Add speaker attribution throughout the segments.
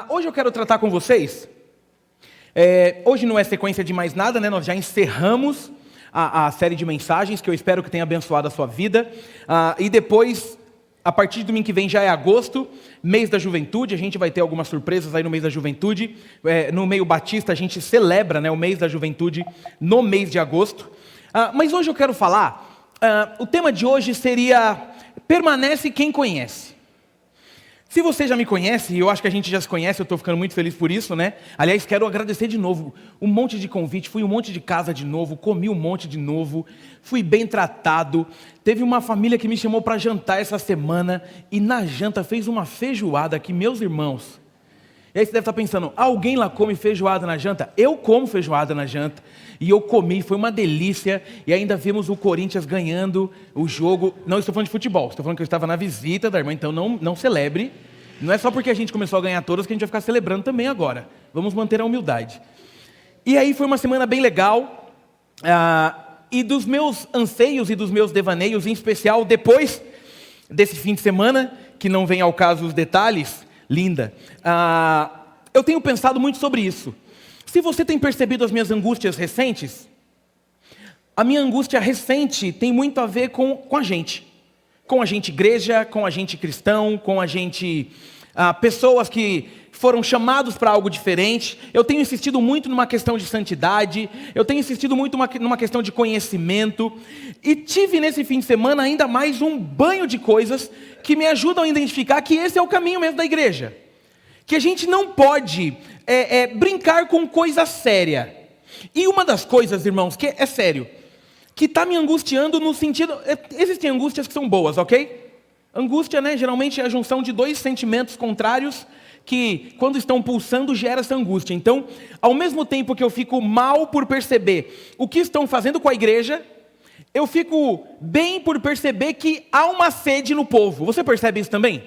Speaker 1: Hoje eu quero tratar com vocês, hoje não é sequência de mais nada, né? Nós já encerramos a série de mensagens, que eu espero que tenha abençoado a sua vida, e depois, a partir de domingo que vem já é agosto, mês da juventude, a gente vai ter algumas surpresas aí no mês da juventude, no meio batista a gente celebra, né, o mês da juventude no mês de agosto, mas hoje eu quero falar, o tema de hoje seria, permanece quem conhece. Se você já me conhece, e eu acho que a gente já se conhece, eu estou ficando muito feliz por isso, né? Aliás, quero agradecer de novo, um monte de convite, fui um monte de casa de novo, comi um monte de novo, fui bem tratado. Teve uma família que me chamou para jantar essa semana, e na janta fez uma feijoada que, meus irmãos... E aí você deve estar pensando, alguém lá come feijoada na janta? Eu como feijoada na janta, e eu comi, foi uma delícia, e ainda vimos o Corinthians ganhando o jogo. Não estou falando de futebol, estou falando que eu estava na visita da irmã, então não celebre. Não é só porque a gente começou a ganhar todas que a gente vai ficar celebrando também agora. Vamos manter a humildade. E aí foi uma semana bem legal, e dos meus anseios e dos meus devaneios, em especial depois desse fim de semana, que não vem ao caso os detalhes, linda, eu tenho pensado muito sobre isso. Se você tem percebido as minhas angústias recentes, a minha angústia recente tem muito a ver com a gente igreja, com a gente cristão, com a gente, pessoas que foram chamados para algo diferente. Eu tenho insistido muito numa questão de santidade, eu tenho insistido muito numa questão de conhecimento, e tive nesse fim de semana ainda mais um banho de coisas que me ajudam a identificar que esse é o caminho mesmo da igreja, que a gente não pode brincar com coisa séria. E uma das coisas, irmãos, que é sério, que está me angustiando no sentido... Existem angústias que são boas, ok? Angústia, né, geralmente é a junção de dois sentimentos contrários que, quando estão pulsando, gera essa angústia. Então, ao mesmo tempo que eu fico mal por perceber o que estão fazendo com a igreja, eu fico bem por perceber que há uma sede no povo. Você percebe isso também?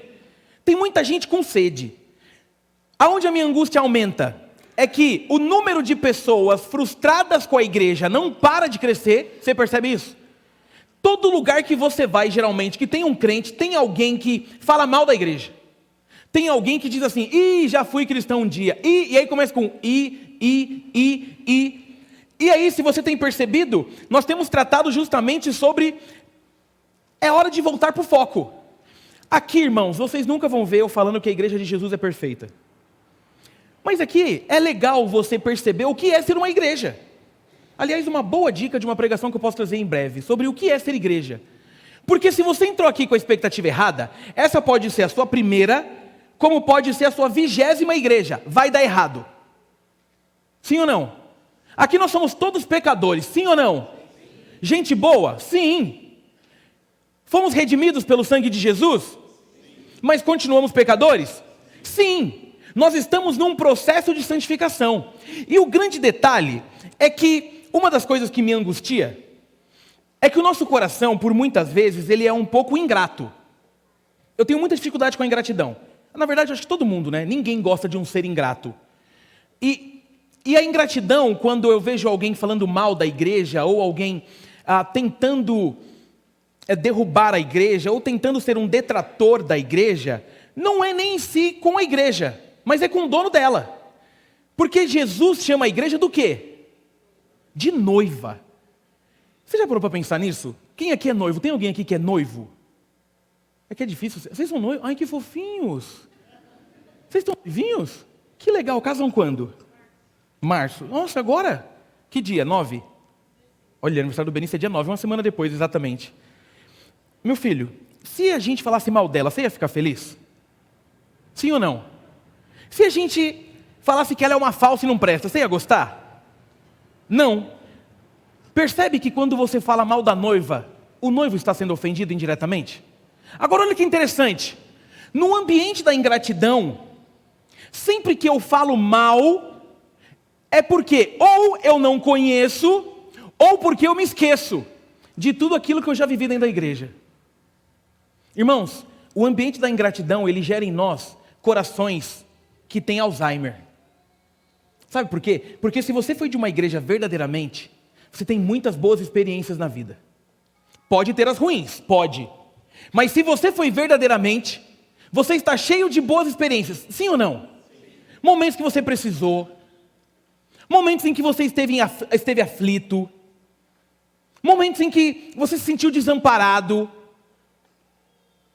Speaker 1: Tem muita gente com sede. Aonde a minha angústia aumenta é que o número de pessoas frustradas com a igreja não para de crescer. Você percebe isso? Todo lugar que você vai, geralmente, que tem um crente, tem alguém que fala mal da igreja. Tem alguém que diz assim, já fui cristão um dia. E aí começa com E aí, se você tem percebido, nós temos tratado justamente sobre... É hora de voltar para o foco. Aqui, irmãos, vocês nunca vão ver eu falando que a igreja de Jesus é perfeita. Mas aqui é legal você perceber o que é ser uma igreja. Aliás, uma boa dica de uma pregação que eu posso trazer em breve, sobre o que é ser igreja. Porque se você entrou aqui com a expectativa errada, essa pode ser a sua primeira, como pode ser a sua 20ª igreja. Vai dar errado. Sim ou não? Aqui nós somos todos pecadores, sim ou não? Gente boa? Sim. Fomos redimidos pelo sangue de Jesus? Mas continuamos pecadores? Sim. Nós estamos num processo de santificação. E o grande detalhe é que uma das coisas que me angustia é que o nosso coração, por muitas vezes, ele é um pouco ingrato. Eu tenho muita dificuldade com a ingratidão. Na verdade, eu acho que todo mundo, né? Ninguém gosta de um ser ingrato. E a ingratidão, quando eu vejo alguém falando mal da igreja, ou alguém tentando derrubar a igreja, ou tentando ser um detrator da igreja, não é nem em si com a igreja, mas é com o dono dela. Porque Jesus chama a igreja do quê? De noiva. Você já parou para pensar nisso? Quem aqui é noivo? Tem alguém aqui que é noivo? É que é difícil. Vocês são noivos? Ai, que fofinhos. Vocês estão noivinhos? Que legal. Casam quando? Março. Nossa, agora? Que dia? 9? Olha, aniversário do Benício é dia 9, uma semana depois, exatamente. Meu filho, se a gente falasse mal dela, você ia ficar feliz? Sim ou não? Se a gente falasse que ela é uma falsa e não presta, você ia gostar? Não. Percebe que quando você fala mal da noiva, o noivo está sendo ofendido indiretamente? Agora olha que interessante. No ambiente da ingratidão, sempre que eu falo mal, é porque ou eu não conheço, ou porque eu me esqueço de tudo aquilo que eu já vivi dentro da igreja. Irmãos, o ambiente da ingratidão, ele gera em nós corações que têm Alzheimer. Sabe por quê? Porque se você foi de uma igreja verdadeiramente, você tem muitas boas experiências na vida. Pode ter as ruins, pode. Mas se você foi verdadeiramente, você está cheio de boas experiências, sim ou não? momentos que você precisou, momentos em que você esteve aflito, momentos em que você se sentiu desamparado.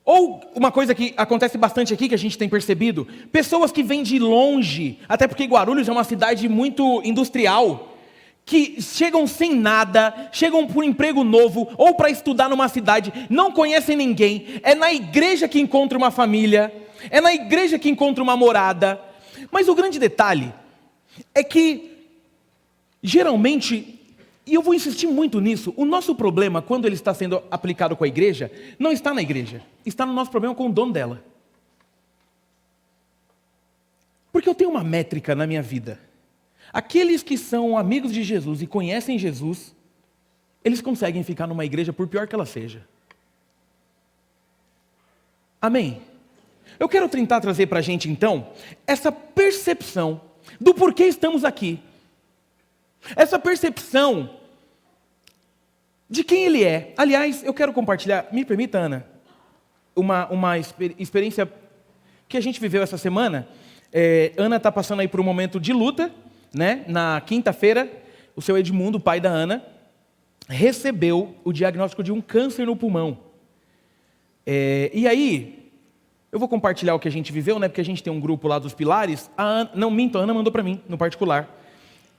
Speaker 1: Ou uma coisa que acontece bastante aqui, que a gente tem percebido, pessoas que vêm de longe, até porque Guarulhos é uma cidade muito industrial, que chegam sem nada, chegam por um emprego novo, ou para estudar numa cidade, não conhecem ninguém, é na igreja que encontra uma família, é na igreja que encontra uma morada. Mas o grande detalhe é que, geralmente, e eu vou insistir muito nisso, o nosso problema, quando ele está sendo aplicado com a igreja, não está na igreja, está no nosso problema com o dono dela. Porque eu tenho uma métrica na minha vida. Aqueles que são amigos de Jesus e conhecem Jesus, eles conseguem ficar numa igreja por pior que ela seja. Amém? Eu quero tentar trazer para a gente então, essa percepção do porquê estamos aqui. Essa percepção de quem Ele é. Aliás, eu quero compartilhar, me permita, Ana, uma experiência que a gente viveu essa semana. Ana está passando aí por um momento de luta, né? Na quinta-feira, o seu Edmundo, o pai da Ana, recebeu o diagnóstico de um câncer no pulmão. E aí, eu vou compartilhar o que a gente viveu, né? Porque a gente tem um grupo lá dos Pilares. A Ana mandou para mim, no particular.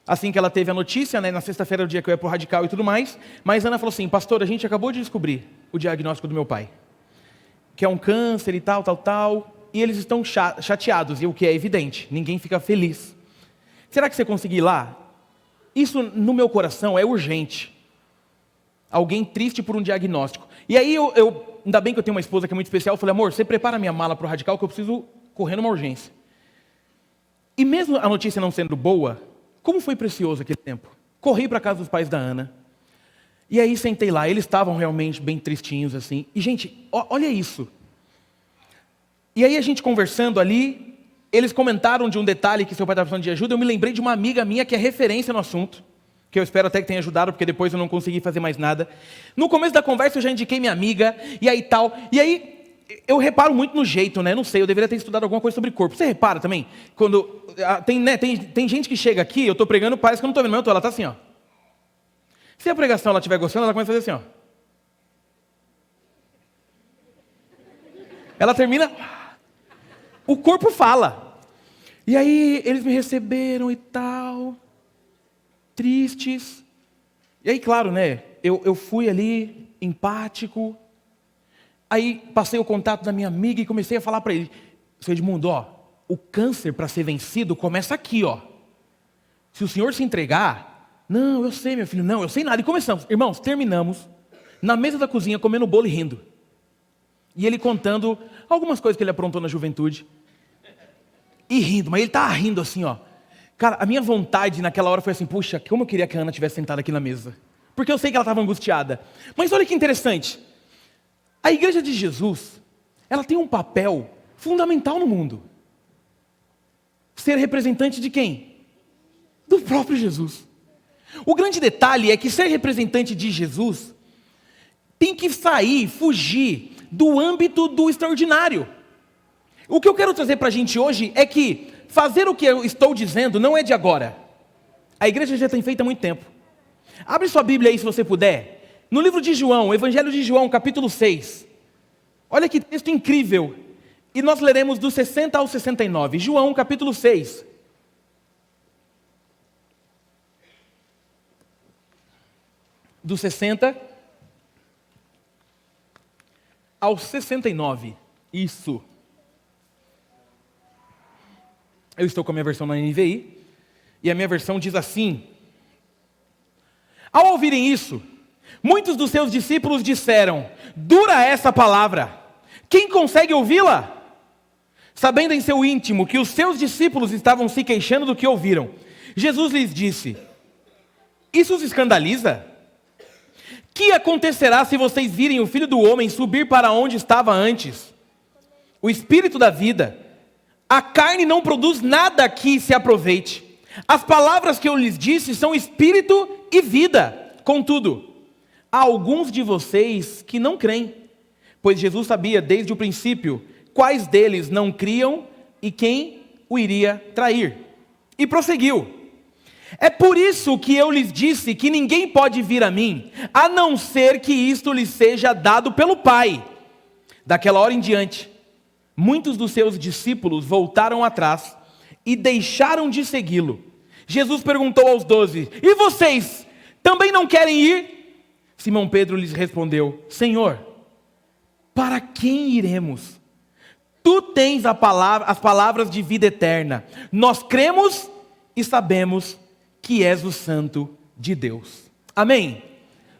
Speaker 1: Assim que ela teve a notícia, né, na sexta-feira, o dia que eu ia para o Radical e tudo mais, mas Ana falou assim: pastor, a gente acabou de descobrir o diagnóstico do meu pai, que é um câncer e tal, e eles estão chateados, e o que é evidente, ninguém fica feliz. Será que você conseguir ir lá? Isso no meu coração é urgente. Alguém triste por um diagnóstico. E aí ainda bem que eu tenho uma esposa que é muito especial, eu falei: amor, você prepara minha mala para o Radical que eu preciso correr numa urgência. E mesmo a notícia não sendo boa, como foi precioso aquele tempo. Corri para a casa dos pais da Ana. E aí sentei lá. Eles estavam realmente bem tristinhos assim. E gente, olha isso. E aí a gente conversando ali, eles comentaram de um detalhe que seu pai estava precisando de ajuda. Eu me lembrei de uma amiga minha que é referência no assunto, que eu espero até que tenha ajudado, porque depois eu não consegui fazer mais nada. No começo da conversa eu já indiquei minha amiga, e aí tal. E aí eu reparo muito no jeito, né? Não sei, eu deveria ter estudado alguma coisa sobre corpo. Você repara também? Quando tem gente que chega aqui, eu estou pregando, parece que eu não estou vendo, mas ela está assim, ó. Se a pregação ela estiver gostando, ela começa a fazer assim, ó. Ela termina, o corpo fala. E aí eles me receberam e tal, tristes. E aí, claro, né? Eu fui ali, empático. Aí passei o contato da minha amiga e comecei a falar para ele: seu Edmundo, ó, o câncer para ser vencido começa aqui, ó. Se o senhor se entregar, não, eu sei, meu filho, não, eu sei nada. E começamos, irmãos, terminamos na mesa da cozinha comendo bolo e rindo. E ele contando algumas coisas que ele aprontou na juventude. E rindo, mas ele estava rindo assim, ó. Cara, a minha vontade naquela hora foi assim: puxa, como eu queria que a Ana tivesse sentada aqui na mesa. Porque eu sei que ela estava angustiada. Mas olha que interessante. A igreja de Jesus, ela tem um papel fundamental no mundo. Ser representante de quem? Do próprio Jesus. O grande detalhe é que ser representante de Jesus tem que fugir do âmbito do extraordinário. O que eu quero trazer para a gente hoje é que fazer o que eu estou dizendo não é de agora. A igreja já tem feito há muito tempo. Abre sua Bíblia aí se você puder. No livro de João, Evangelho de João, capítulo 6. Olha que texto incrível. E nós leremos do 60 ao 69. João, capítulo 6. Do 60 ao 69. Isso. Eu estou com a minha versão na NVI. E a minha versão diz assim: ao ouvirem isso, muitos dos seus discípulos disseram: dura essa palavra, quem consegue ouvi-la? Sabendo em seu íntimo que os seus discípulos estavam se queixando do que ouviram, Jesus lhes disse: isso os escandaliza? Que acontecerá se vocês virem o Filho do Homem subir para onde estava antes? O Espírito da vida. A carne não produz nada que se aproveite. As palavras que eu lhes disse são espírito e vida. Contudo, há alguns de vocês que não creem, pois Jesus sabia desde o princípio quais deles não criam e quem o iria trair. E prosseguiu: é por isso que eu lhes disse que ninguém pode vir a mim, a não ser que isto lhes seja dado pelo Pai. Daquela hora em diante, muitos dos seus discípulos voltaram atrás e deixaram de segui-lo. Jesus perguntou aos 12: e vocês também não querem ir? Simão Pedro lhes respondeu: Senhor, para quem iremos? Tu tens as palavras de vida eterna. Nós cremos e sabemos que és o Santo de Deus. Amém?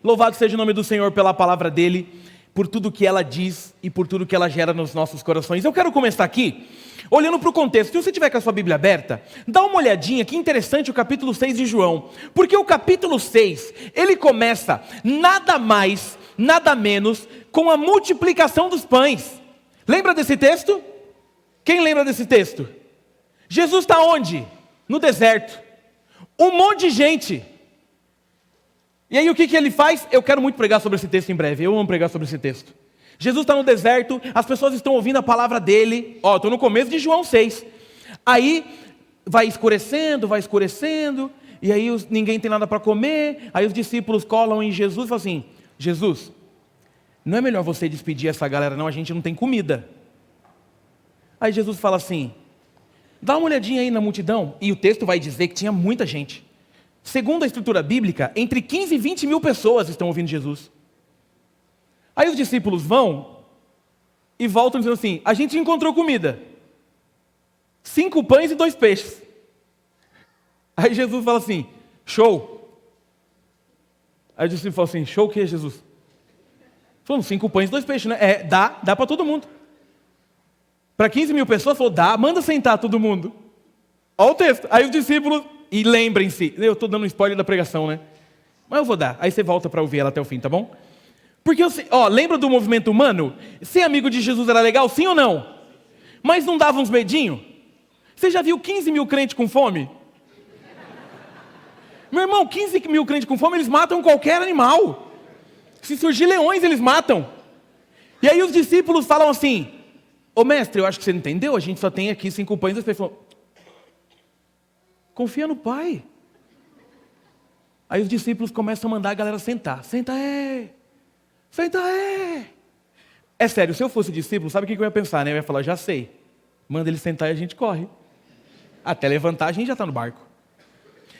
Speaker 1: Louvado seja o nome do Senhor pela palavra dele, por tudo que ela diz e por tudo que ela gera nos nossos corações. Eu quero começar aqui olhando para o contexto. Se você tiver com a sua Bíblia aberta, dá uma olhadinha, que interessante o capítulo 6 de João. Porque o capítulo 6, ele começa nada mais, nada menos, com a multiplicação dos pães. Lembra desse texto? Quem lembra desse texto? Jesus está onde? No deserto. Um monte de gente. E aí o que ele faz? Eu quero muito pregar sobre esse texto em breve. Eu amo pregar sobre esse texto. Jesus está no deserto, as pessoas estão ouvindo a palavra dele. Estou no começo de João 6. Aí vai escurecendo, e aí ninguém tem nada para comer. Aí os discípulos colam em Jesus e falam assim: Jesus, não é melhor você despedir essa galera não, a gente não tem comida. Aí Jesus fala assim: dá uma olhadinha aí na multidão. E o texto vai dizer que tinha muita gente. Segundo a estrutura bíblica, entre 15 e 20 mil pessoas estão ouvindo Jesus. Aí os discípulos vão e voltam dizendo assim: a gente encontrou comida. 5 pães e 2 peixes. Aí Jesus fala assim: show. Aí o discípulo fala assim: show o que, Jesus? Falando 5 pães e 2 peixes, né? Dá para todo mundo. Para 15 mil pessoas, falou: dá, manda sentar todo mundo. Olha o texto. Aí os discípulos, e lembrem-se, eu estou dando um spoiler da pregação, né? Mas eu vou dar. Aí você volta para ouvir ela até o fim, tá bom? Porque, lembra do movimento humano? Ser amigo de Jesus era legal, sim ou não? Mas não dava uns medinho? Você já viu 15 mil crentes com fome? Meu irmão, 15 mil crentes com fome, eles matam qualquer animal. Se surgir leões, eles matam. E aí os discípulos falam assim: ô mestre, eu acho que você não entendeu, a gente só tem aqui 5 pães. As pessoas falam: confia no Pai. Aí os discípulos começam a mandar a galera sentar. Senta aí. Senta aí. É sério, se eu fosse discípulo, sabe o que eu ia pensar, né? Eu ia falar: já sei. Manda ele sentar e a gente corre. Até levantar a gente já está no barco.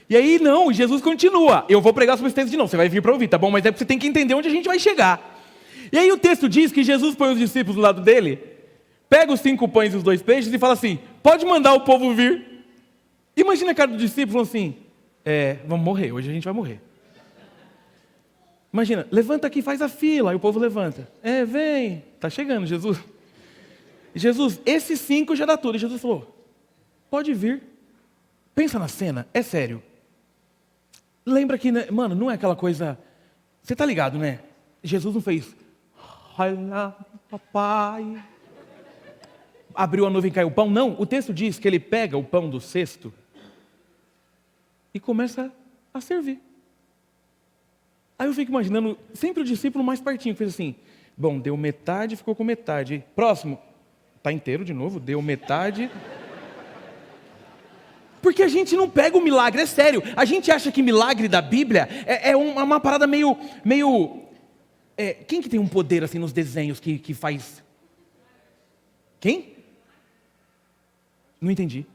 Speaker 1: E aí não, Jesus continua. Eu vou pregar sobre esse texto de novo, você vai vir para ouvir, tá bom? Mas é porque você tem que entender onde a gente vai chegar. E aí o texto diz que Jesus põe os discípulos do lado dele, pega os 5 pães e os 2 peixes e fala assim: pode mandar o povo vir. Imagina a cara do discípulo assim: vamos morrer, hoje a gente vai morrer. Imagina, levanta aqui, faz a fila. Aí o povo levanta: vem, tá chegando Jesus. Jesus, esses 5 já dá tudo. E Jesus falou: pode vir. Pensa na cena, é sério. Lembra que, né, mano, não é aquela coisa, você tá ligado, né? Jesus não fez: olha, papai, abriu a nuvem e caiu o pão. Não, o texto diz que ele pega o pão do cesto e começa a servir. Aí eu fico imaginando, sempre o discípulo mais pertinho, que fez assim: bom, deu metade, ficou com metade. Próximo, tá inteiro de novo, deu metade. Porque a gente não pega o milagre, é sério. A gente acha que milagre da Bíblia é uma parada meio quem que tem um poder assim nos desenhos que faz? Quem? Não entendi.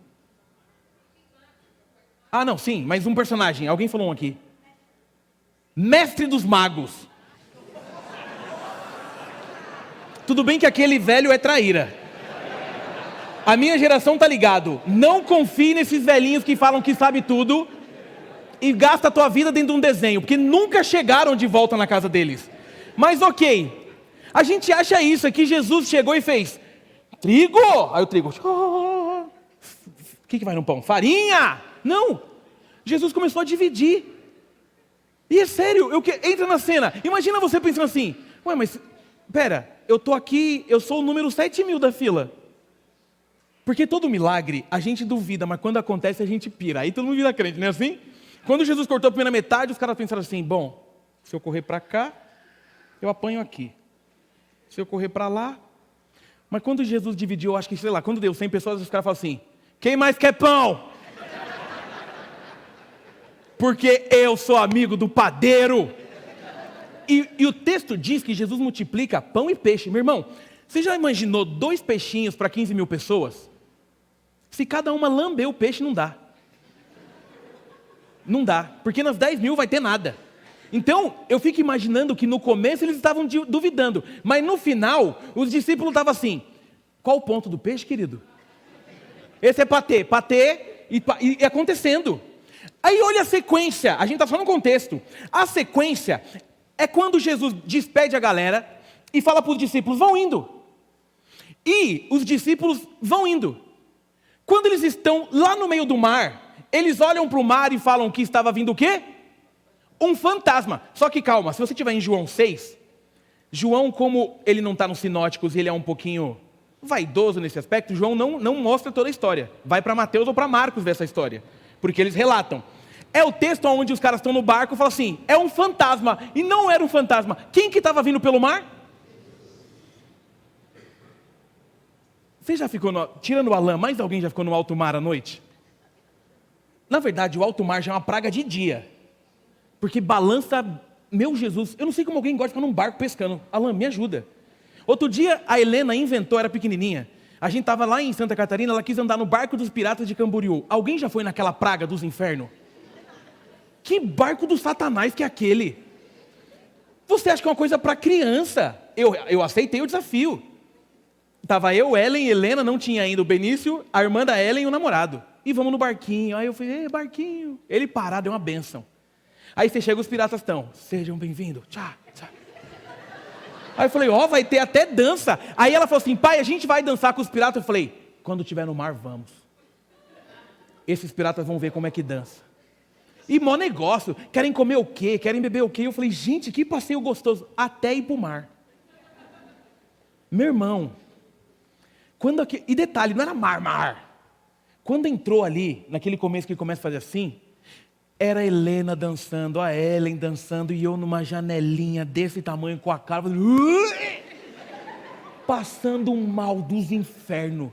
Speaker 1: Ah, não, sim, mas um personagem. Alguém falou um aqui. Mestre dos magos. Tudo bem que aquele velho é traíra. A minha geração tá ligado. Não confie nesses velhinhos que falam que sabe tudo e gasta a tua vida dentro de um desenho, porque nunca chegaram de volta na casa deles. Mas ok, a gente acha isso, é que Jesus chegou e fez trigo. Aí o trigo, o que vai no pão? Farinha? Não, Jesus começou a dividir. E é sério, entra na cena. Imagina você pensando assim: ué, mas pera, eu tô aqui, eu sou o número 7.000 da fila. Porque todo milagre a gente duvida, mas quando acontece a gente pira. Aí todo mundo vira crente, não é assim? Quando Jesus cortou a primeira metade, os caras pensaram assim: bom, se eu correr para cá, eu apanho aqui. Se eu correr para lá. Mas quando Jesus dividiu, eu acho que, sei lá, quando deu 100 pessoas, os caras falam assim: Quem mais quer pão? Porque eu sou amigo do padeiro. E o texto diz que Jesus multiplica pão e peixe. Meu irmão, você já imaginou 2 peixinhos para 15 mil pessoas? Se cada uma lamber o peixe, não dá. Não dá, porque nas 10 mil vai ter nada. Então, eu fico imaginando que no começo eles estavam duvidando, mas no final, os discípulos estavam assim, qual o ponto do peixe, querido? Esse é patê e acontecendo. Aí olha a sequência, a gente está só no contexto. A sequência é quando Jesus despede a galera e fala para os discípulos, vão indo. E os discípulos vão indo. Quando eles estão lá no meio do mar, eles olham para o mar e falam que estava vindo o quê? Um fantasma. Só que calma, se você estiver em João 6, João, como ele não está nos sinóticos e ele é um pouquinho vaidoso nesse aspecto, João não mostra toda a história. Vai para Mateus ou para Marcos ver essa história, porque eles relatam. É o texto onde os caras estão no barco e falam assim, é um fantasma, e não era um fantasma. Quem que estava vindo pelo mar? Você já ficou, tirando o Alain, mais alguém já ficou no alto mar à noite? Na verdade, o alto mar já é uma praga de dia. Porque balança, meu Jesus, eu não sei como alguém gosta de ficar num barco pescando. Alain, me ajuda. Outro dia, a Helena inventou, era pequenininha. A gente estava lá em Santa Catarina, ela quis andar no barco dos piratas de Camboriú. Alguém já foi naquela praga dos infernos? Que barco do Satanás que é aquele? Você acha que é uma coisa para criança? Eu aceitei o desafio. Estava eu, Ellen, Helena, não tinha ainda o Benício, a irmã da Ellen e o namorado. E vamos no barquinho. Aí eu falei, barquinho. Ele parado, é uma bênção. Aí você chega, os piratas estão, sejam bem-vindos. Tchau, tchau. Aí eu falei, vai ter até dança. Aí ela falou assim, pai, a gente vai dançar com os piratas. Eu falei, quando estiver no mar, vamos. Esses piratas vão ver como é que dança. E mó negócio, querem comer o quê? Querem beber o quê? Eu falei, gente, que passeio gostoso. Até ir para o mar. Meu irmão, e detalhe, não era mar. Quando entrou ali, naquele começo que ele começa a fazer assim, era a Helena dançando, a Ellen dançando, e eu numa janelinha desse tamanho com a cara, passando um mal dos infernos.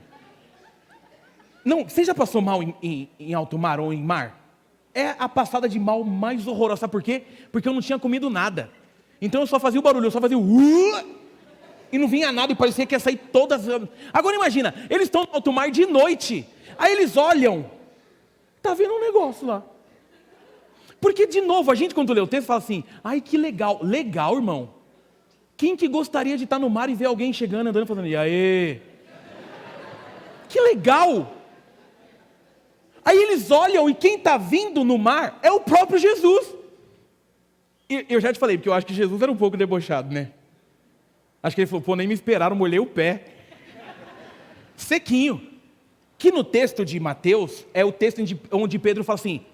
Speaker 1: Não, você já passou mal em alto mar ou em mar? É a passada de mal mais horrorosa, sabe por quê? Porque eu não tinha comido nada. Então eu só fazia o barulho, eu só fazia e não vinha nada, e parecia que ia sair todas. Agora imagina, eles estão no alto mar de noite, aí eles olham, tá vendo um negócio lá. Porque, de novo, a gente quando lê o texto fala assim, ai que legal. Legal, irmão. Quem que gostaria de estar no mar e ver alguém chegando, andando, falando, e aí? Que legal. Aí eles olham e quem está vindo no mar é o próprio Jesus. E eu já te falei, porque eu acho que Jesus era um pouco debochado, né? Acho que ele falou, nem me esperaram, molhei o pé. Sequinho. Que no texto de Mateus, é o texto onde Pedro fala assim,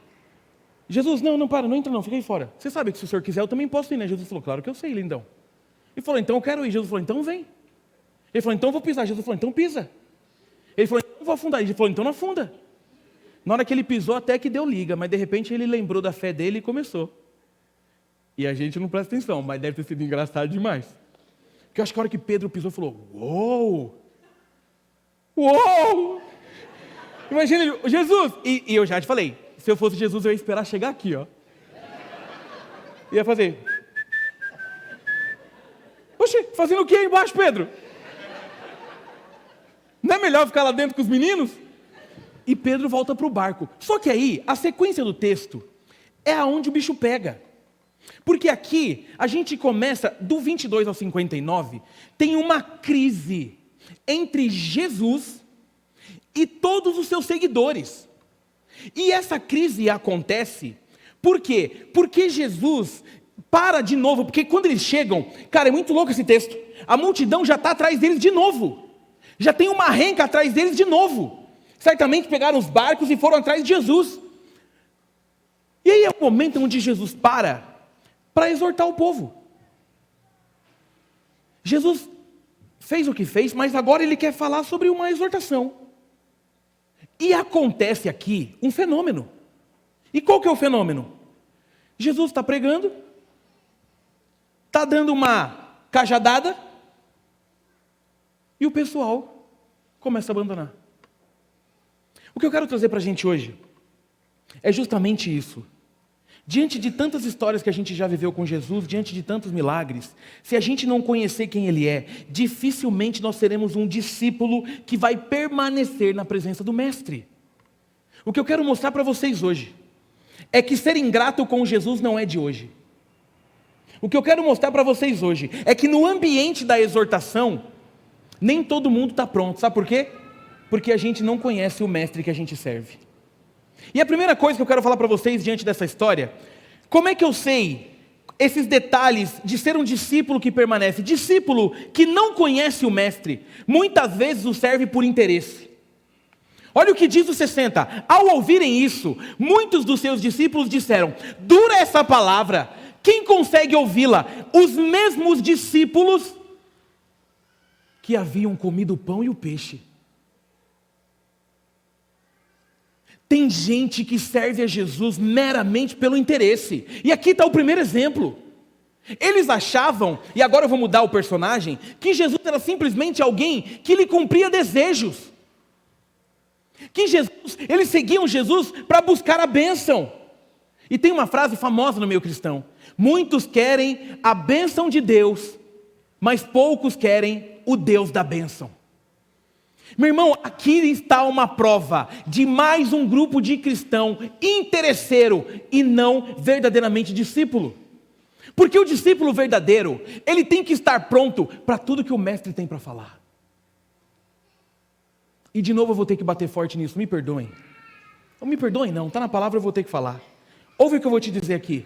Speaker 1: Jesus, não entra não, fica aí fora. Você sabe que se o senhor quiser, eu também posso ir, né? Jesus falou, claro que eu sei, lindão. Ele falou, então eu quero ir. Jesus falou, então vem. Ele falou, então eu vou pisar. Jesus falou, então pisa. Ele falou, então eu vou afundar. Ele falou, então não afunda. Na hora que ele pisou, até que deu liga, mas de repente ele lembrou da fé dele e começou. E a gente não presta atenção, mas deve ter sido engraçado demais. Porque eu acho que a hora que Pedro pisou, falou, uou! Imagina ele, Jesus! E eu já te falei, se eu fosse Jesus, eu ia esperar chegar aqui, ó. Ia fazer. Oxe, fazendo o que aí embaixo, Pedro? Não é melhor ficar lá dentro com os meninos? E Pedro volta para o barco. Só que aí, a sequência do texto é aonde o bicho pega. Porque aqui, a gente começa, do 22 ao 59, tem uma crise entre Jesus e todos os seus seguidores. E essa crise acontece, por quê? Porque Jesus para de novo, porque quando eles chegam, cara, é muito louco esse texto, a multidão já está atrás deles de novo, já tem uma renca atrás deles de novo, certamente pegaram os barcos e foram atrás de Jesus, e aí é o momento onde Jesus para exortar o povo. Jesus fez o que fez, mas agora ele quer falar sobre uma exortação. E acontece aqui um fenômeno. E qual que é o fenômeno? Jesus está pregando, está dando uma cajadada, e o pessoal começa a abandonar. O que eu quero trazer para a gente hoje é justamente isso. Diante de tantas histórias que a gente já viveu com Jesus, diante de tantos milagres, se a gente não conhecer quem Ele é, dificilmente nós seremos um discípulo que vai permanecer na presença do Mestre. O que eu quero mostrar para vocês hoje é que ser ingrato com Jesus não é de hoje. O que eu quero mostrar para vocês hoje é que no ambiente da exortação, nem todo mundo está pronto. Sabe por quê? Porque a gente não conhece o Mestre que a gente serve. E a primeira coisa que eu quero falar para vocês diante dessa história, como é que eu sei esses detalhes de ser um discípulo que permanece? Discípulo que não conhece o Mestre, muitas vezes o serve por interesse. Olha o que diz o 60. Ao ouvirem isso, muitos dos seus discípulos disseram: dura essa palavra, quem consegue ouvi-la? Os mesmos discípulos que haviam comido o pão e o peixe. Tem gente que serve a Jesus meramente pelo interesse. E aqui está o primeiro exemplo. Eles achavam, e agora eu vou mudar o personagem, que Jesus era simplesmente alguém que lhe cumpria desejos. Que Jesus, eles seguiam Jesus para buscar a bênção. E tem uma frase famosa no meio cristão: muitos querem a bênção de Deus, mas poucos querem o Deus da bênção. Meu irmão, aqui está uma prova de mais um grupo de cristão interesseiro e não verdadeiramente discípulo. Porque o discípulo verdadeiro, ele tem que estar pronto para tudo que o mestre tem para falar. E de novo eu vou ter que bater forte nisso, me perdoem. Não me perdoem não, está na palavra, eu vou ter que falar. Ouve o que eu vou te dizer aqui.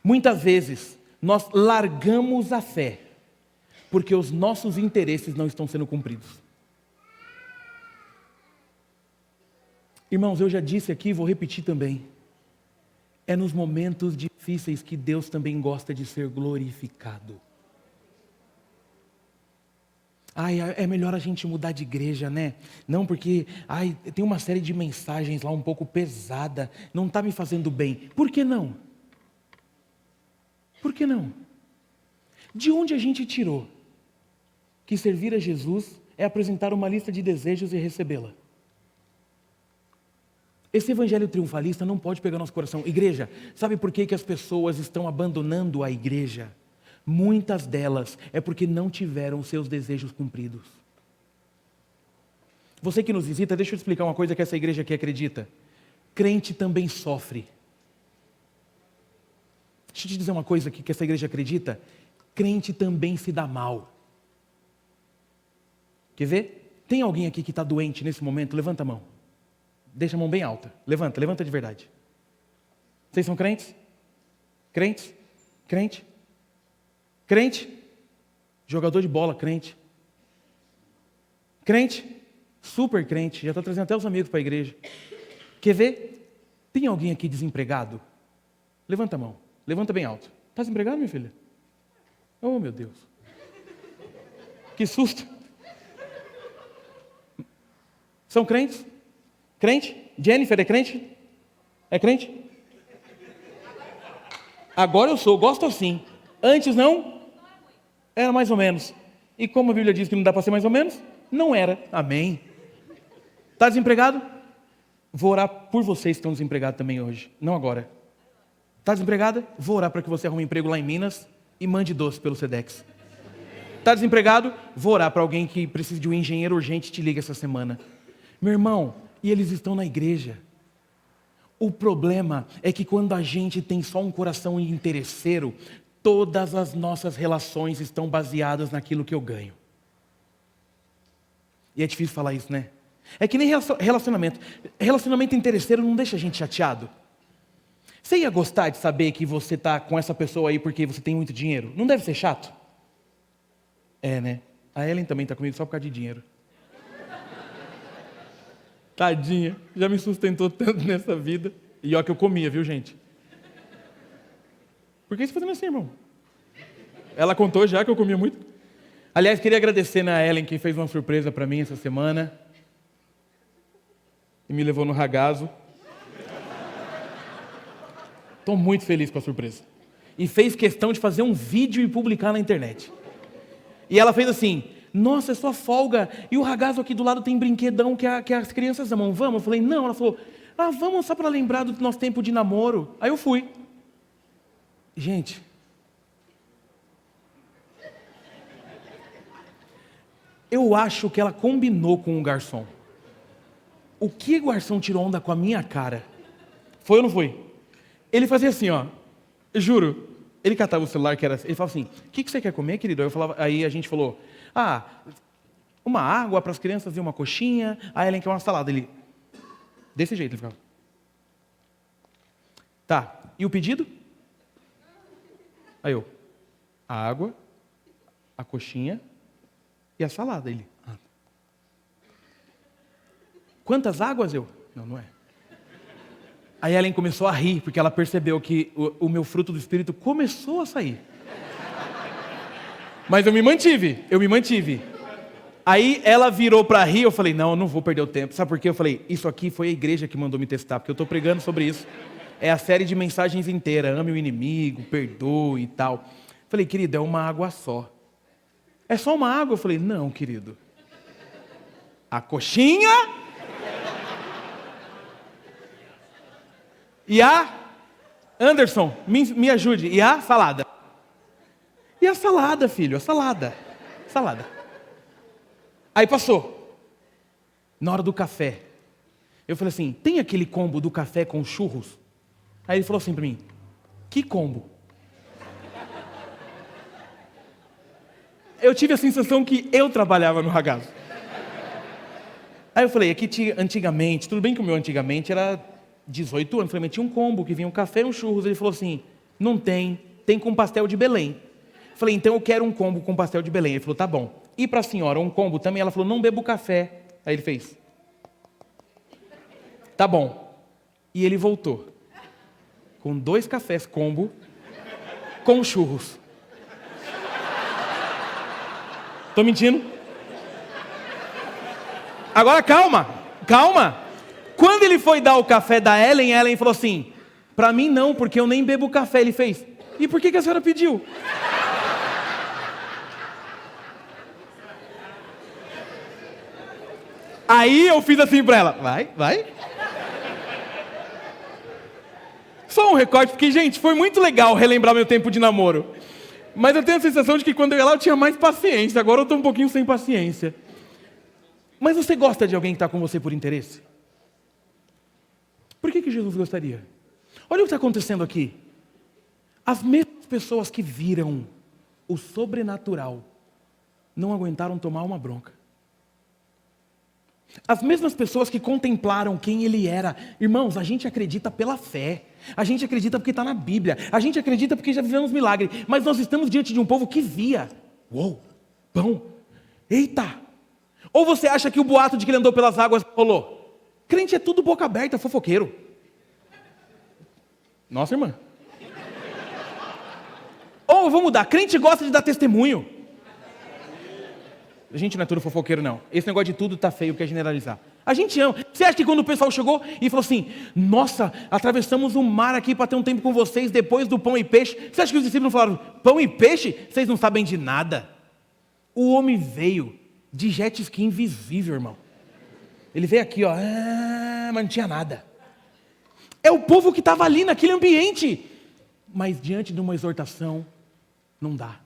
Speaker 1: Muitas vezes nós largamos a fé porque os nossos interesses não estão sendo cumpridos. Irmãos, eu já disse aqui e vou repetir também. É nos momentos difíceis que Deus também gosta de ser glorificado. É melhor a gente mudar de igreja, né? Não, porque tem uma série de mensagens lá um pouco pesada, não está me fazendo bem. Por que não? Por que não? De onde a gente tirou que servir a Jesus é apresentar uma lista de desejos e recebê-la? Esse evangelho triunfalista não pode pegar nosso coração. Igreja, sabe por que as pessoas estão abandonando a igreja? Muitas delas é porque não tiveram seus desejos cumpridos. Você que nos visita, deixa eu explicar uma coisa que essa igreja aqui acredita. Crente também sofre. Deixa eu te dizer uma coisa aqui que essa igreja acredita. Crente também se dá mal. Quer ver? Tem alguém aqui que está doente nesse momento? Levanta a mão. Deixa a mão bem alta. Levanta de verdade. Vocês são crentes? Crentes? Crente? Crente? Jogador de bola, crente. Crente? Super crente. Já está trazendo até os amigos para a igreja. Quer ver? Tem alguém aqui desempregado? Levanta a mão. Levanta bem alto. Está desempregado, minha filha? Oh, meu Deus. Que susto. São crentes? Crente? Jennifer é crente? É crente? Agora eu sou, gosto assim. Antes não? Era mais ou menos. E como a Bíblia diz que não dá para ser mais ou menos, não era. Amém. Está desempregado? Vou orar por vocês que estão desempregados também hoje. Não agora. Está desempregada? Vou orar para que você arrume um emprego lá em Minas e mande doce pelo Sedex. Está desempregado? Vou orar para alguém que precisa de um engenheiro urgente e te liga essa semana. Meu irmão, e eles estão na igreja. O problema é que quando a gente tem só um coração interesseiro, todas as nossas relações estão baseadas naquilo que eu ganho. E é difícil falar isso, né? É que nem relacionamento. Relacionamento interesseiro não deixa a gente chateado. Você ia gostar de saber que você está com essa pessoa aí porque você tem muito dinheiro? Não deve ser chato? É, né? A Ellen também está comigo só por causa de dinheiro. Tadinha, já me sustentou tanto nessa vida. E ó que eu comia, viu, gente? Por que você fazendo assim, irmão? Ela contou já que eu comia muito. Aliás, queria agradecer a Ellen, que fez uma surpresa para mim essa semana. E me levou no ragazzo. Estou muito feliz com a surpresa. E fez questão de fazer um vídeo e publicar na internet. E ela fez assim: nossa, é sua folga, e o ragazzo aqui do lado tem brinquedão que as crianças amam, vamos? Eu falei, não. Ela falou, vamos só para lembrar do nosso tempo de namoro. Aí eu fui. Gente, eu acho que ela combinou com o garçom. O que o garçom tirou onda com a minha cara? Foi ou não foi? Ele fazia assim, ó. Eu juro. Ele catava o celular, ele falava assim, o que você quer comer, querido? Aí a gente falou, uma água para as crianças e uma coxinha. A Ellen quer uma salada. Ele, desse jeito, ele ficava. Tá, e o pedido? Aí eu, a água, a coxinha e a salada. Ele, quantas águas? Eu, não é. Aí a Ellen começou a rir, porque ela percebeu que o meu fruto do Espírito começou a sair. Mas eu me mantive. Aí ela virou para rir, eu falei, não, eu não vou perder o tempo. Sabe por quê? Eu falei, isso aqui foi a igreja que mandou me testar, porque eu estou pregando sobre isso. É a série de mensagens inteira, ame o inimigo, perdoe e tal. Falei, querido, é uma água só. É só uma água? Eu falei, não, querido. A coxinha... E a Anderson, me ajude. E a salada. E a salada, filho, a salada. Salada. Aí passou. Na hora do café. Eu falei assim, tem aquele combo do café com churros? Aí ele falou assim para mim, que combo? Eu tive a sensação que eu trabalhava no ragazzo. Aí eu falei, aqui antigamente, tudo bem que o meu antigamente era 18 anos, eu falei, mas tinha um combo que vinha um café e um churros. Ele falou assim, não tem com pastel de Belém. Eu falei, então eu quero um combo com pastel de Belém. Ele falou, tá bom. E para a senhora, um combo também? Ela falou, não bebo café. Aí ele fez, tá bom. E ele voltou, com 2 cafés combo, com churros. Tô mentindo? Agora calma. Quando ele foi dar o café da Ellen, a Ellen falou assim, para mim não, porque eu nem bebo café. Ele fez, e por que a senhora pediu? Aí eu fiz assim para ela, vai. Só um recorte, porque gente, foi muito legal relembrar meu tempo de namoro. Mas eu tenho a sensação de que quando eu ia lá eu tinha mais paciência, agora eu estou um pouquinho sem paciência. Mas você gosta de alguém que está com você por interesse? Por que Jesus gostaria? Olha o que está acontecendo aqui. As mesmas pessoas que viram o sobrenatural não aguentaram tomar uma bronca. As mesmas pessoas que contemplaram quem ele era. Irmãos, a gente acredita pela fé. A gente acredita porque está na Bíblia. A gente acredita porque já vivemos milagre. Mas nós estamos diante de um povo que via. Uou, pão, eita. Ou você acha que o boato de que ele andou pelas águas rolou? Crente é tudo boca aberta, fofoqueiro. Nossa, irmã. Ou vamos mudar, crente gosta de dar testemunho. A gente não é tudo fofoqueiro, não. Esse negócio de tudo tá feio, quer generalizar. A gente ama. Você acha que quando o pessoal chegou e falou assim, nossa, atravessamos o mar aqui para ter um tempo com vocês depois do pão e peixe. Você acha que os discípulos falaram, pão e peixe? Vocês não sabem de nada. O homem veio de jet ski invisível, irmão. Ele veio aqui, ó, mas não tinha nada. É o povo que estava ali naquele ambiente. Mas diante de uma exortação, não dá.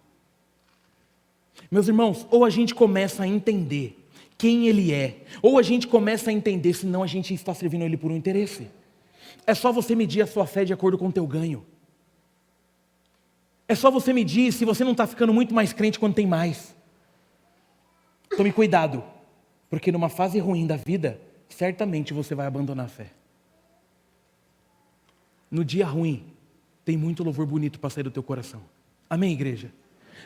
Speaker 1: Meus irmãos, ou a gente começa a entender quem Ele é, ou a gente começa a entender, senão a gente está servindo Ele por um interesse. É só você medir a sua fé de acordo com o teu ganho. É só você medir se você não está ficando muito mais crente quando tem mais. Tome cuidado, porque numa fase ruim da vida, certamente você vai abandonar a fé. No dia ruim, tem muito louvor bonito para sair do teu coração. Amém, igreja?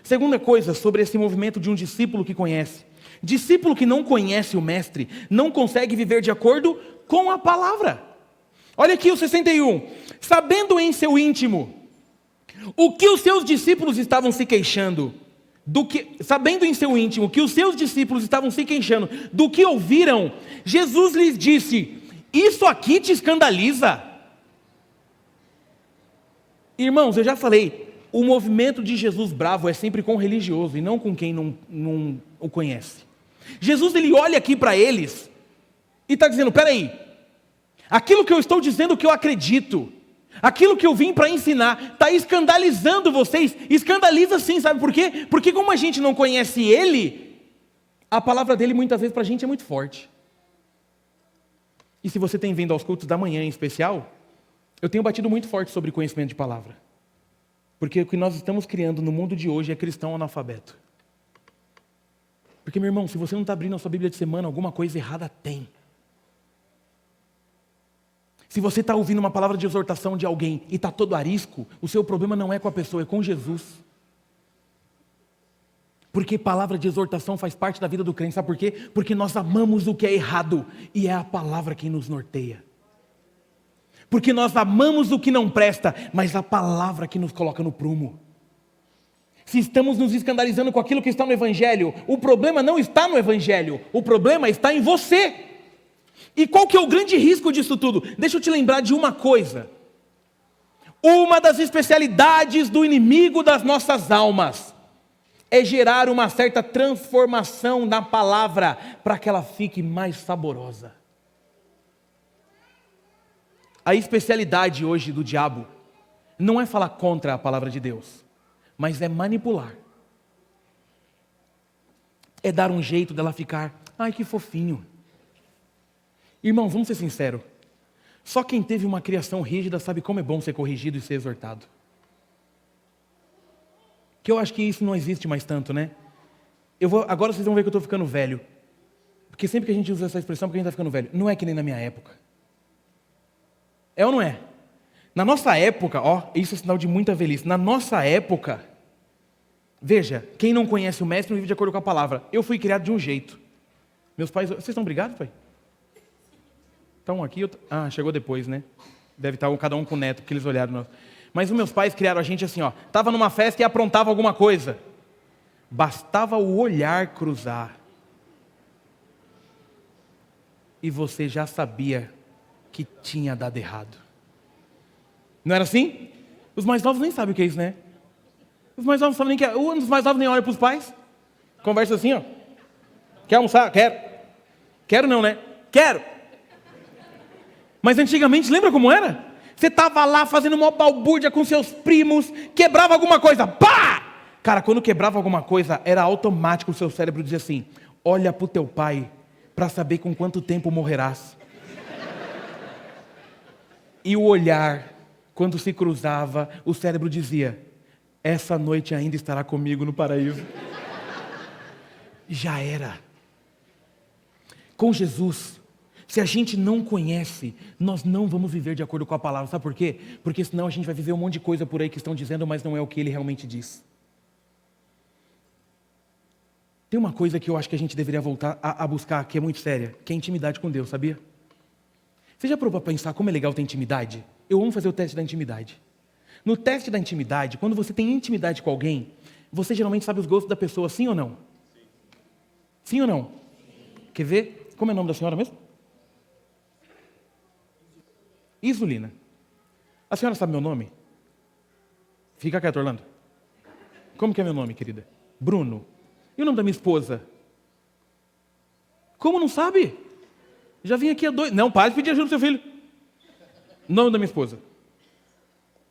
Speaker 1: Segunda coisa sobre esse movimento de um discípulo que conhece. Discípulo que não conhece o mestre, não consegue viver de acordo com a palavra. Olha aqui o 61. Sabendo em seu íntimo o que os seus discípulos estavam se queixando, sabendo em seu íntimo que os seus discípulos estavam se queixando do que ouviram, Jesus lhes disse, isso aqui te escandaliza? Irmãos, eu já falei, o movimento de Jesus bravo é sempre com o religioso e não com quem não o conhece. Jesus, ele olha aqui para eles e está dizendo, peraí, aquilo que eu estou dizendo que eu acredito, aquilo que eu vim para ensinar, está escandalizando vocês. Escandaliza sim, sabe por quê? Porque como a gente não conhece ele, a palavra dele muitas vezes para a gente é muito forte. E se você tem vindo aos cultos da manhã em especial, eu tenho batido muito forte sobre conhecimento de palavra. Porque o que nós estamos criando no mundo de hoje é cristão analfabeto. Porque, meu irmão, se você não está abrindo a sua Bíblia de semana, alguma coisa errada tem. Se você está ouvindo uma palavra de exortação de alguém e está todo arisco, o seu problema não é com a pessoa, é com Jesus. Porque palavra de exortação faz parte da vida do crente, sabe por quê? Porque nós amamos o que é errado e é a palavra quem nos norteia. Porque nós amamos o que não presta, mas a palavra que nos coloca no prumo. Se estamos nos escandalizando com aquilo que está no Evangelho, o problema não está no Evangelho, o problema está em você. E qual que é o grande risco disso tudo? Deixa eu te lembrar de uma coisa. Uma das especialidades do inimigo das nossas almas é gerar uma certa transformação na palavra para que ela fique mais saborosa. A especialidade hoje do diabo não é falar contra a palavra de Deus, mas é manipular. É dar um jeito dela ficar, ai que fofinho. Irmãos, vamos ser sinceros. Só quem teve uma criação rígida sabe como é bom ser corrigido e ser exortado. Que eu acho que isso não existe mais tanto, né? Agora vocês vão ver que eu estou ficando velho. Porque sempre que a gente usa essa expressão, porque a gente está ficando velho. Não é que nem na minha época. É ou não é? Na nossa época, isso é sinal de muita velhice. Na nossa época, veja, quem não conhece o mestre não vive de acordo com a palavra. Eu fui criado de um jeito. Meus pais, vocês estão brigados, pai? Estão aqui? Chegou depois, né? Deve estar cada um com o neto, porque eles olharam. Mas os meus pais criaram a gente assim, estava numa festa e aprontava alguma coisa. Bastava o olhar cruzar. E você já sabia que tinha dado errado. Não era assim? Os mais novos nem sabem o que é isso, né? Os mais novos sabem nem o que é. Os mais novos nem olham para os pais. Conversa assim, Quer almoçar? Quero. Quero não, né? Quero. Mas antigamente, lembra como era? Você estava lá fazendo uma balbúrdia com seus primos, quebrava alguma coisa, pá! Cara, quando quebrava alguma coisa, era automático o seu cérebro dizia assim, olha para o teu pai, para saber com quanto tempo morrerás. E o olhar, quando se cruzava, o cérebro dizia, essa noite ainda estará comigo no paraíso. Já era. Com Jesus, se a gente não conhece, nós não vamos viver de acordo com a palavra. Sabe por quê? Porque senão a gente vai viver um monte de coisa por aí que estão dizendo, mas não é o que ele realmente diz. Tem uma coisa que eu acho que a gente deveria voltar a buscar, que é muito séria, que é a intimidade com Deus, sabia? Você já parou para pensar como é legal ter intimidade? Eu amo fazer o teste da intimidade. No teste da intimidade, quando você tem intimidade com alguém, você geralmente sabe os gostos da pessoa, sim ou não? Sim ou não? Sim. Quer ver? Como é o nome da senhora mesmo? Isolina. A senhora sabe meu nome? Fica quieto, Orlando. Como que é meu nome, querida? Bruno. E o nome da minha esposa? Como não sabe? Já vim aqui há 2... Não, pare de pedir ajuda do seu filho. Nome da minha esposa.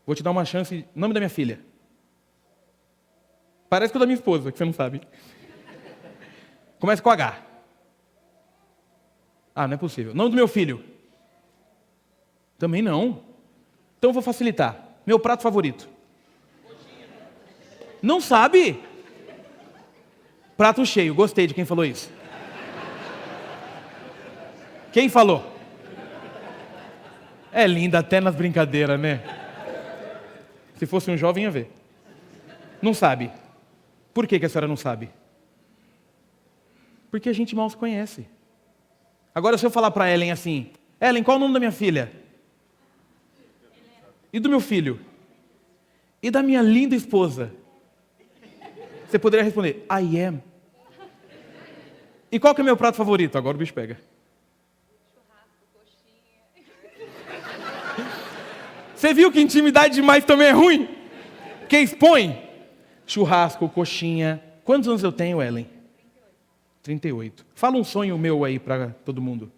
Speaker 1: Vou te dar uma chance. Nome da minha filha. Parece que é o da minha esposa, que você não sabe. Começa com H. Não é possível. Nome do meu filho. Também não. Então eu vou facilitar. Meu prato favorito. Não sabe? Prato cheio. Gostei de quem falou isso. Quem falou? É linda até nas brincadeiras, né? Se fosse um jovem ia ver. Não sabe. Por que a senhora não sabe? Porque a gente mal se conhece. Agora se eu falar para Ellen assim, Ellen, qual é o nome da minha filha? E do meu filho? E da minha linda esposa? Você poderia responder, I am. E qual que é o meu prato favorito? Agora o bicho pega. Você viu que intimidade demais também é ruim? Porque expõe. Churrasco, coxinha. Quantos anos eu tenho, Ellen? 38. Fala um sonho meu aí para todo mundo.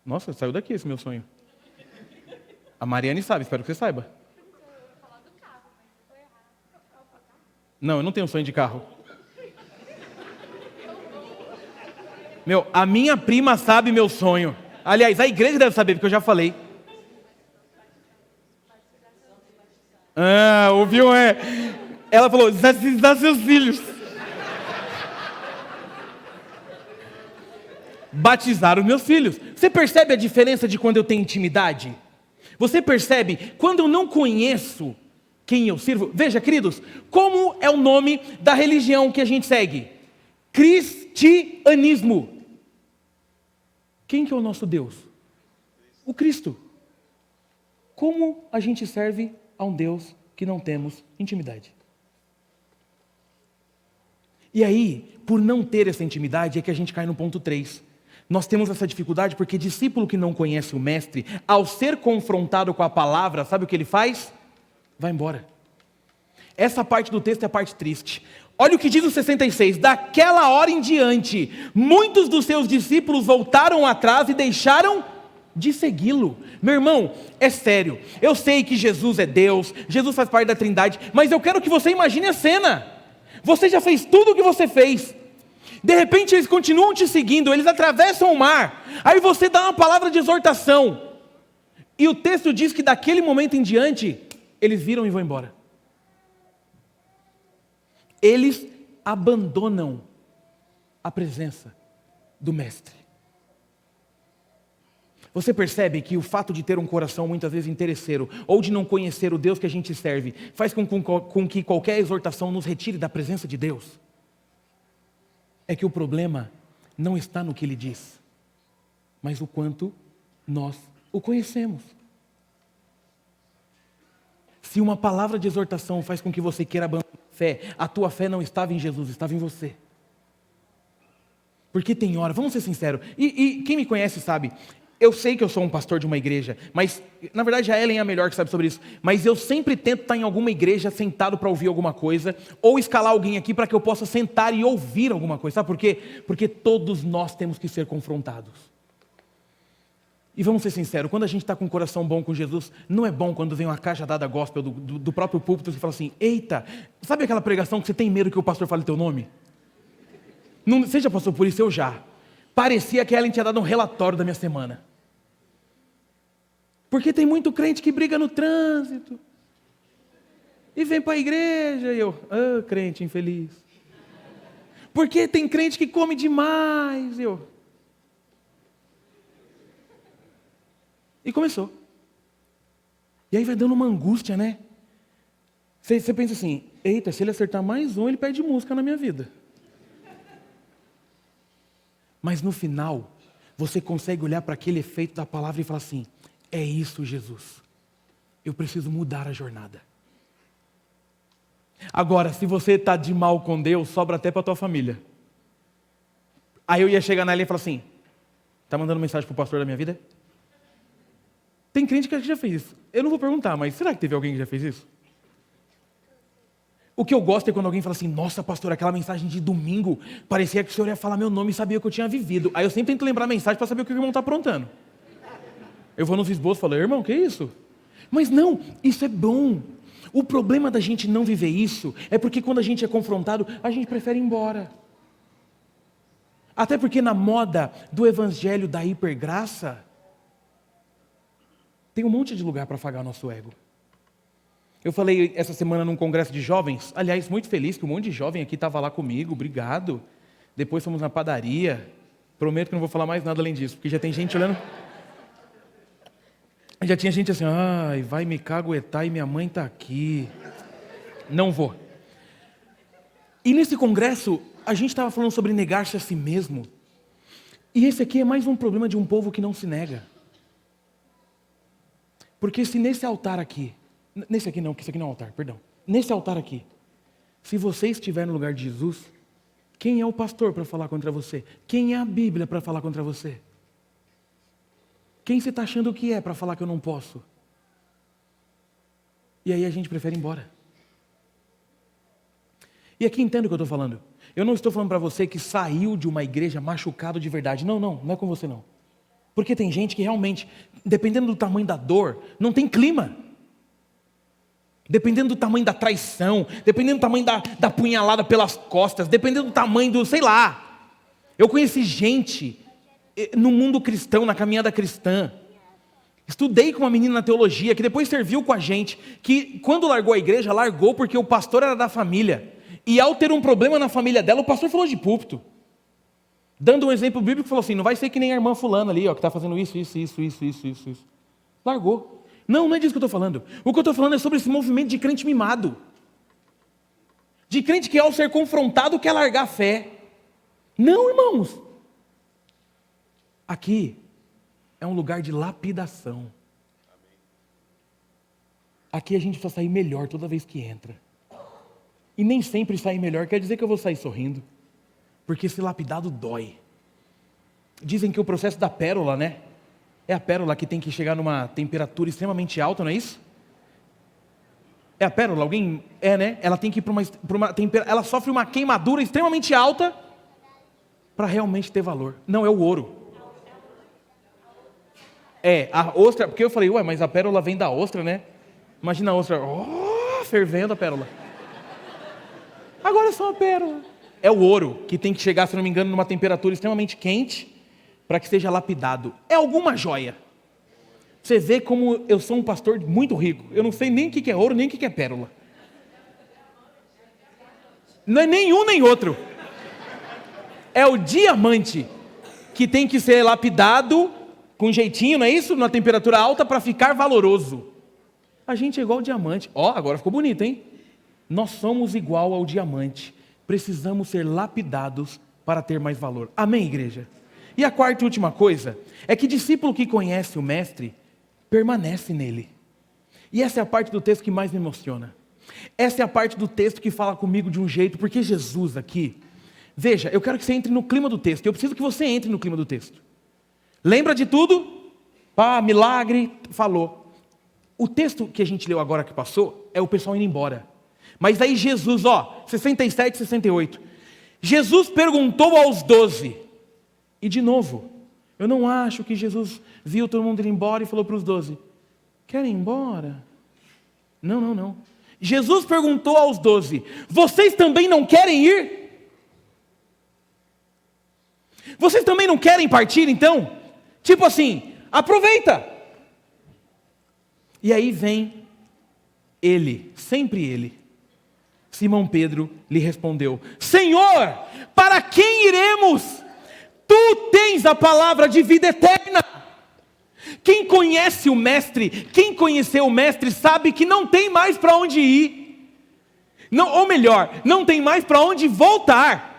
Speaker 1: Nossa, saiu daqui esse meu sonho. A Mariane sabe, espero que você saiba. Não, eu não tenho sonho de carro. Meu, a minha prima sabe meu sonho. Aliás, a igreja deve saber, porque eu já falei. Ah, ouviu? Ela falou, batizar seus filhos. Batizar os meus filhos. Você percebe a diferença de quando eu tenho intimidade? Você percebe quando eu não conheço quem eu sirvo? Veja, queridos, como é o nome da religião que a gente segue? Cristianismo. Quem que é o nosso Deus? O Cristo. Como a gente serve a um Deus que não temos intimidade? E aí, por não ter essa intimidade, é que a gente cai no ponto 3. Nós temos essa dificuldade porque discípulo que não conhece o mestre, ao ser confrontado com a palavra, sabe o que ele faz? Vai embora. Essa parte do texto é a parte triste. Olha o que diz o 66. Daquela hora em diante, muitos dos seus discípulos voltaram atrás e deixaram de segui-lo. Meu irmão, é sério. Eu sei que Jesus é Deus, Jesus faz parte da Trindade, mas eu quero que você imagine a cena. Você já fez tudo o que você fez. De repente eles continuam te seguindo, eles atravessam o mar. Aí você dá uma palavra de exortação. E o texto diz que daquele momento em diante, eles viram e vão embora. Eles abandonam a presença do mestre. Você percebe que o fato de ter um coração muitas vezes interesseiro, ou de não conhecer o Deus que a gente serve, faz com que qualquer exortação nos retire da presença de Deus? É que o problema não está no que ele diz, mas o quanto nós o conhecemos. Se uma palavra de exortação faz com que você queira abandonar a fé, a tua fé não estava em Jesus, estava em você. Porque tem hora, vamos ser sinceros, e quem me conhece sabe, eu sei que eu sou um pastor de uma igreja, mas na verdade a Ellen é a melhor que sabe sobre isso, mas eu sempre tento estar em alguma igreja sentado para ouvir alguma coisa, ou escalar alguém aqui para que eu possa sentar e ouvir alguma coisa, sabe por quê? Porque todos nós temos que ser confrontados. E vamos ser sinceros, quando a gente está com um coração bom com Jesus, não é bom quando vem uma caixa dada gospel do próprio púlpito e fala assim, eita, sabe aquela pregação que você tem medo que o pastor fale teu nome? Não, você já passou por isso? Eu já. Parecia que ela tinha dado um relatório da minha semana. Porque tem muito crente que briga no trânsito. E vem para a igreja e eu, crente infeliz. Porque tem crente que come demais, E começou. E aí vai dando uma angústia, né? Você pensa assim, eita, se ele acertar mais um, ele pede música na minha vida. Mas no final, você consegue olhar para aquele efeito da palavra e falar assim, é isso, Jesus. Eu preciso mudar a jornada. Agora, se você está de mal com Deus, sobra até para a tua família. Aí eu ia chegar na linha e falar assim, está mandando mensagem para o pastor da minha vida? Tem crente que já fez isso. Eu não vou perguntar, mas será que teve alguém que já fez isso? O que eu gosto é quando alguém fala assim, nossa pastor, aquela mensagem de domingo, parecia que o senhor ia falar meu nome e sabia o que eu tinha vivido. Aí eu sempre tento lembrar a mensagem para saber o que o irmão está aprontando. Eu vou nos esboços e falo, irmão, que é isso? Mas não, isso é bom. O problema da gente não viver isso é porque quando a gente é confrontado, a gente prefere ir embora. Até porque na moda do evangelho da hipergraça, tem um monte de lugar para afagar nosso ego. Eu falei essa semana num congresso de jovens, aliás, muito feliz que um monte de jovem aqui estava lá comigo, obrigado. Depois fomos na padaria, prometo que não vou falar mais nada além disso, porque já tem gente olhando... Já tinha gente assim, ai, vai me caguetar e minha mãe está aqui. Não vou. E nesse congresso, a gente estava falando sobre negar-se a si mesmo. E esse aqui é mais um problema de um povo que não se nega. Porque se nesse altar aqui, nesse aqui não, que esse aqui não é altar, perdão. Nesse altar aqui, se você estiver no lugar de Jesus, quem é o pastor para falar contra você? Quem é a Bíblia para falar contra você? Quem você está achando que é para falar que eu não posso? E aí a gente prefere ir embora. E aqui entendo o que eu estou falando. Eu não estou falando para você que saiu de uma igreja machucado de verdade. Não, não é com você não. Porque tem gente que realmente, dependendo do tamanho da dor, não tem clima. Dependendo do tamanho da traição, dependendo do tamanho da punhalada pelas costas, dependendo do tamanho do, sei lá. Eu conheci gente no mundo cristão, na caminhada cristã. Estudei com uma menina na teologia, que depois serviu com a gente, que quando largou a igreja, largou porque o pastor era da família. E ao ter um problema na família dela, o pastor falou de púlpito. Dando um exemplo bíblico, falou assim, não vai ser que nem a irmã fulana ali, ó, que está fazendo isso. Largou. Não é disso que eu estou falando. O que eu estou falando é sobre esse movimento de crente mimado. De crente que ao ser confrontado quer largar a fé. Não, irmãos. Aqui é um lugar de lapidação. Aqui a gente precisa sair melhor toda vez que entra. E nem sempre sair melhor quer dizer que eu vou sair sorrindo. Porque esse lapidado dói. Dizem que o processo da pérola, né? É a pérola que tem que chegar numa temperatura extremamente alta, não é isso? É a pérola, alguém... É, né? Ela tem que ir para uma temperatura... Ela sofre uma queimadura extremamente alta para realmente ter valor. Não, é o ouro. É, a ostra... Porque eu falei, mas a pérola vem da ostra, né? Imagina a ostra... fervendo a pérola. Agora é só uma pérola. É o ouro que tem que chegar, se não me engano, numa temperatura extremamente quente para que seja lapidado. É alguma joia. Você vê como eu sou um pastor muito rico. Eu não sei nem o que é ouro, nem o que é pérola. Não é nenhum nem outro. É o diamante que tem que ser lapidado com jeitinho, não é isso? Numa temperatura alta para ficar valoroso. A gente é igual ao diamante. Agora ficou bonito, hein? Nós somos igual ao diamante. Precisamos ser lapidados para ter mais valor. Amém, igreja? E a quarta e última coisa é que discípulo que conhece o mestre permanece nele. E essa é a parte do texto que mais me emociona. Essa é a parte do texto que fala comigo de um jeito, porque Jesus aqui, veja, eu quero que você entre no clima do texto. Eu preciso que você entre no clima do texto. Lembra de tudo? Milagre, falou. O texto que a gente leu agora que passou é o pessoal indo embora. Mas aí Jesus, 67, 68. Jesus perguntou aos 12. E de novo, eu não acho que Jesus viu todo mundo ir embora e falou para os 12, querem ir embora? Não. Jesus perguntou aos 12, vocês também não querem ir? Vocês também não querem partir então? Tipo assim, aproveita. E aí vem ele, sempre ele. Simão Pedro lhe respondeu, Senhor, para quem iremos? Tu tens a palavra de vida eterna. Quem conhece o mestre, quem conheceu o mestre sabe que não tem mais para onde ir. Não, ou melhor, não tem mais para onde voltar.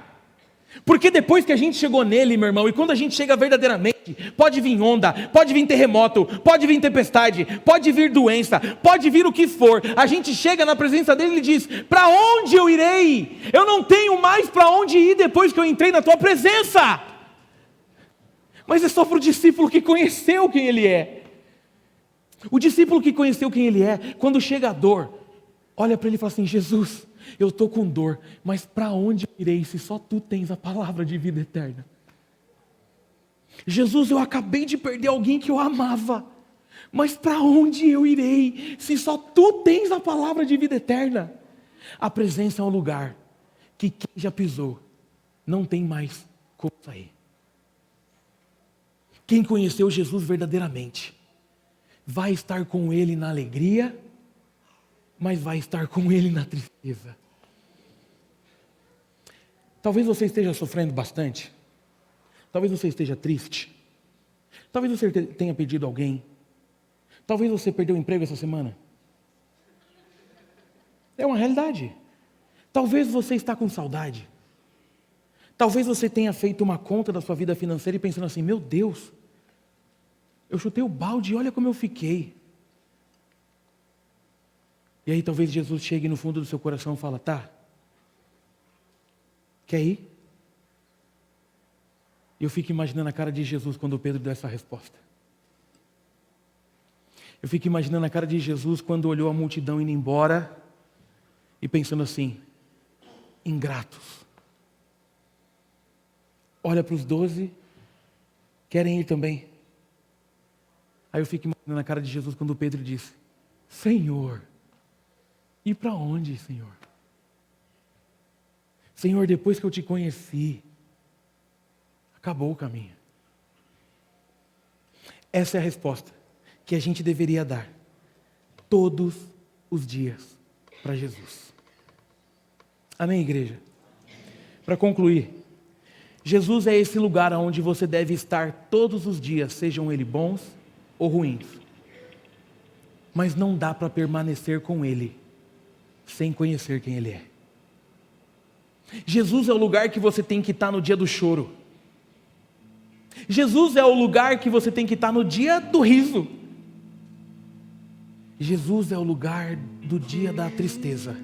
Speaker 1: Porque depois que a gente chegou nele, meu irmão, e quando a gente chega verdadeiramente, pode vir onda, pode vir terremoto, pode vir tempestade, pode vir doença, pode vir o que for. A gente chega na presença dele e diz, para onde eu irei? Eu não tenho mais para onde ir depois que eu entrei na tua presença. Mas é só para o discípulo que conheceu quem ele é. O discípulo que conheceu quem ele é, quando chega a dor, olha para ele e fala assim, Jesus, eu estou com dor, mas para onde eu irei se só tu tens a palavra de vida eterna? Jesus, eu acabei de perder alguém que eu amava, mas para onde eu irei se só tu tens a palavra de vida eterna? A presença é um lugar que quem já pisou não tem mais como sair. Quem conheceu Jesus verdadeiramente vai estar com ele na alegria, mas vai estar com ele na tristeza. Talvez você esteja sofrendo bastante. Talvez você esteja triste. Talvez você tenha perdido alguém. Talvez você perdeu o emprego essa semana. É uma realidade. Talvez você está com saudade. Talvez você tenha feito uma conta da sua vida financeira e pensando assim, meu Deus, eu chutei o balde e olha como eu fiquei. E aí talvez Jesus chegue no fundo do seu coração e fala, tá, quer ir? E eu fico imaginando a cara de Jesus quando Pedro deu essa resposta. Eu fico imaginando a cara de Jesus quando olhou a multidão indo embora e pensando assim, ingratos, olha para os 12, querem ir também. Aí eu fico imaginando a cara de Jesus quando Pedro disse: Senhor, e para onde, Senhor? Senhor, depois que eu te conheci, acabou o caminho. Essa é a resposta que a gente deveria dar todos os dias para Jesus. Amém, igreja? Para concluir, Jesus é esse lugar onde você deve estar todos os dias, sejam eles bons ou ruins. Mas não dá para permanecer com Ele sem conhecer quem Ele é. Jesus é o lugar que você tem que estar no dia do choro. Jesus é o lugar que você tem que estar no dia do riso. Jesus é o lugar do dia da tristeza.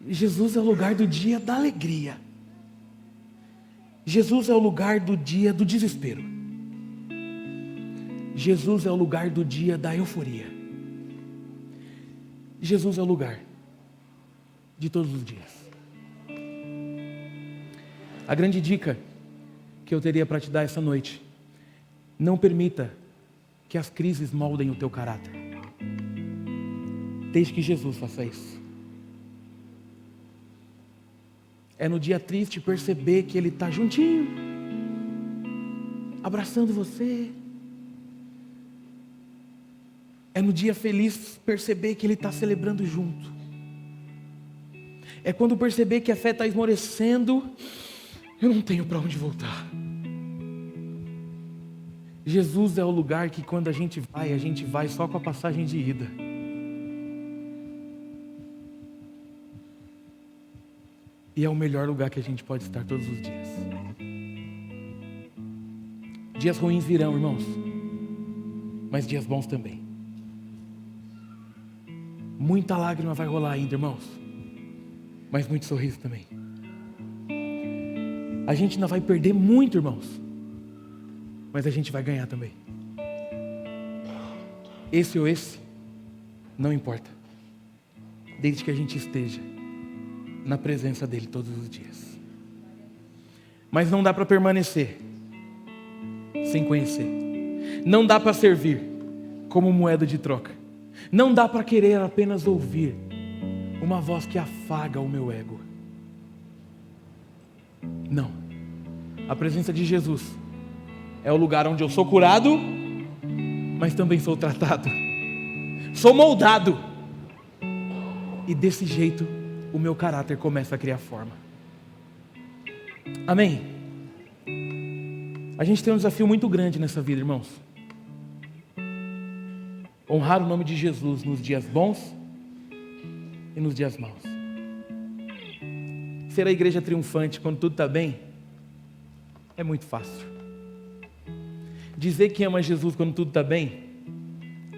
Speaker 1: Jesus é o lugar do dia da alegria. Jesus é o lugar do dia do desespero. Jesus é o lugar do dia da euforia. Jesus é o lugar de todos os dias. A grande dica que eu teria para te dar essa noite: não permita que as crises moldem o teu caráter. Deixe que Jesus faça isso. É no dia triste perceber que Ele está juntinho, abraçando você. É no dia feliz perceber que Ele está celebrando junto. É quando perceber que a fé está esmorecendo, eu não tenho para onde voltar. Jesus é o lugar que quando a gente vai só com a passagem de ida. E é o melhor lugar que a gente pode estar todos os dias. Dias ruins virão, irmãos, mas dias bons também. Muita lágrima vai rolar ainda, irmãos, mas muito sorriso também. A gente ainda vai perder muito, irmãos, mas a gente vai ganhar também. Esse ou esse, não importa, desde que a gente esteja na presença dEle todos os dias. Mas não dá para permanecer sem conhecer. Não dá para servir como moeda de troca. Não dá para querer apenas ouvir uma voz que afaga o meu ego. Não. A presença de Jesus é o lugar onde eu sou curado, mas também sou tratado. Sou moldado. E desse jeito o meu caráter começa a criar forma. Amém? A gente tem um desafio muito grande nessa vida, irmãos. Honrar o nome de Jesus nos dias bons e nos dias maus. Ser a igreja triunfante quando tudo está bem é muito fácil. Dizer que ama Jesus quando tudo está bem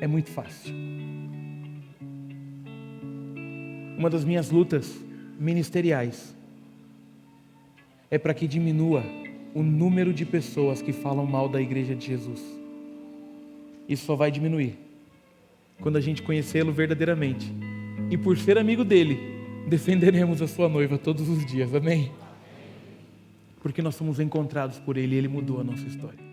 Speaker 1: é muito fácil. Uma das minhas lutas ministeriais é para que diminua o número de pessoas que falam mal da igreja de Jesus. Isso só vai diminuir quando a gente conhecê-lo verdadeiramente. E por ser amigo dele, defenderemos a sua noiva todos os dias. Amém? Porque nós somos encontrados por ele e ele mudou a nossa história.